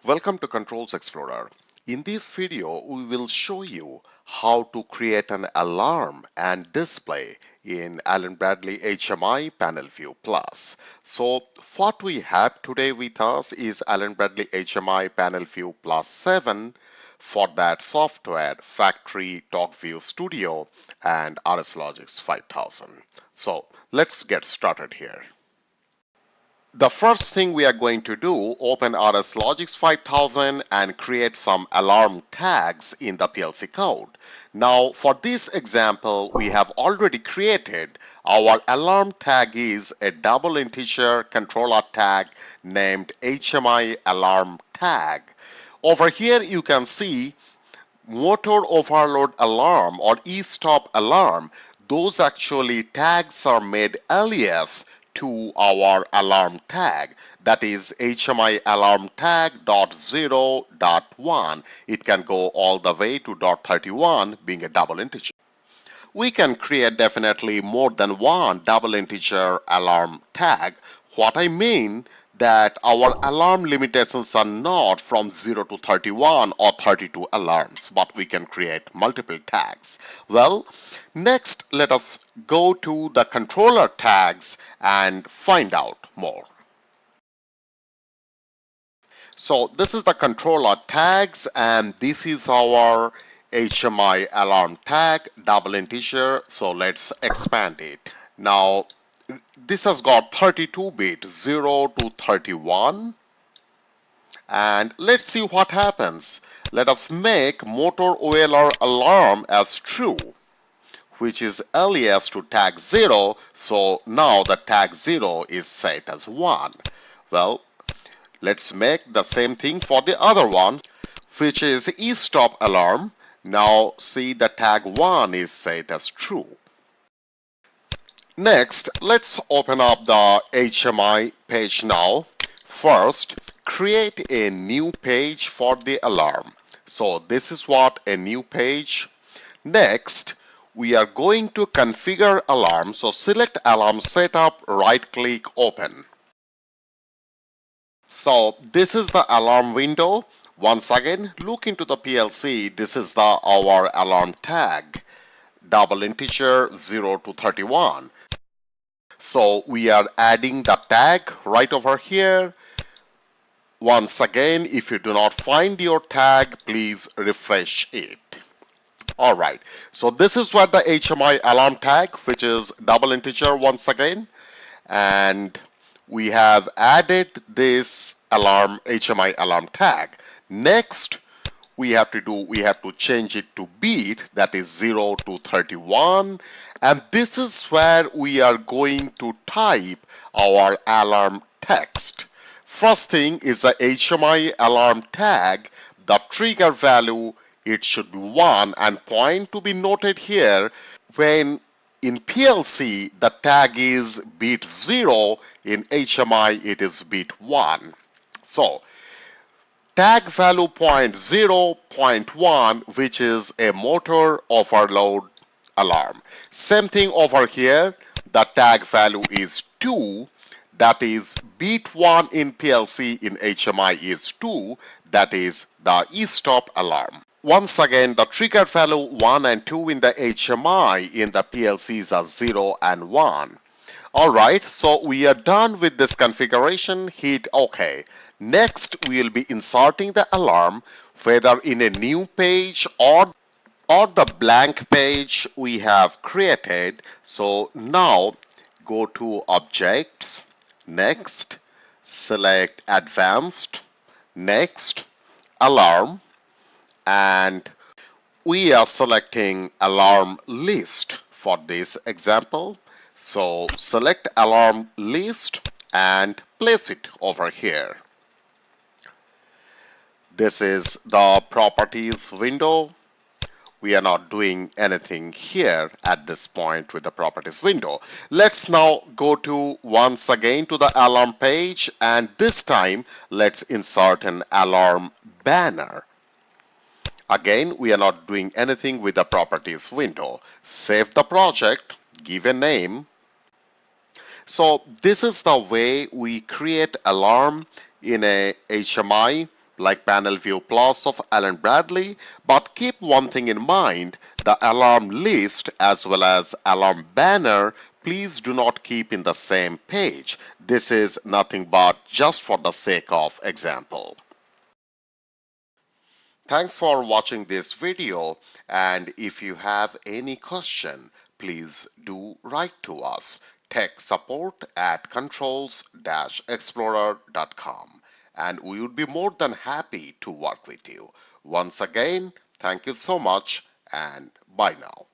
Welcome to Controls Explorer. In this video, we will show you how to create an alarm and display in Allen Bradley HMI Panel View Plus. So what we have today with us is Allen Bradley HMI Panel View Plus 7. For that software, Factory TalkView Studio and RSLogix 5000. So let's get started here. The first thing we are going to do, open RSLogix 5000 and create some alarm tags in the PLC code. Now for this example, we have already created our alarm tag is a double integer controller tag named HMI Alarm tag. Over here you can see motor overload alarm or e-stop alarm. Those actually tags are made alias to our alarm tag, that is HMI alarm tag .0.1. It can go all the way to .31 being a double integer. We can create definitely more than one double integer alarm tag. What I mean that our alarm limitations are not from 0 to 31 or 32 alarms, but we can create multiple tags. Well, next let us go to the controller tags and find out more. So this is the controller tags and this is our HMI alarm tag double integer. So let's expand it. Now this has got 32 bit 0 to 31 and let's see what happens. Let us make motor OLR alarm as true, which is alias to tag 0. So now the tag 0 is set as 1. Well, let's make the same thing for the other one, which is e-stop alarm. Now see the tag 1 is set as true. Next, let's open up the HMI page now. First, create a new page for the alarm. So this is what a new page. Next, we are going to configure alarm. So select alarm setup, right click, open. So this is the alarm window. Once again, look into the PLC. This is our alarm tag, double integer 0 to 31. So we are adding the tag right over here. Once again, if you do not find your tag, please refresh it. Alright, so this is what the HMI alarm tag, which is double integer once again. And we have added this alarm HMI alarm tag. Next, we have to change it to bit, that is 0 to 31, and this is where we are going to type our alarm text. First thing is the HMI alarm tag. The trigger value, it should be 1, and point to be noted here, when in PLC the tag is bit 0, in HMI it is bit 1. So tag value point 0, point 1, which is a motor overload alarm. Same thing over here, the tag value is 2, that is bit 1 in PLC, in HMI is 2, that is the e-stop alarm. Once again, the trigger value 1 and 2 in the HMI, in the PLCs are 0 and 1. Alright, so we are done with this configuration. Hit OK. Next, we will be inserting the alarm, whether in a new page or the blank page we have created. So now go to Objects, Next, select Advanced, Next, Alarm, and we are selecting Alarm List for this example. So select alarm list and place it over here. This is the properties window. We are not doing anything here at this point with the properties window. Let's now go to once again to the alarm page, and this time let's insert an alarm banner. Again, we are not doing anything with the properties window. Save the project, give a name. So this is the way we create alarm in a HMI like Panel View Plus of Allen Bradley, but keep one thing in mind, the alarm list as well as alarm banner, please do not keep in the same page. This is nothing but just for the sake of example. Thanks for watching this video, and if you have any question, please do write to us tech support at controls-explorer.com, and we would be more than happy to work with you. Once again, thank you so much, and bye now.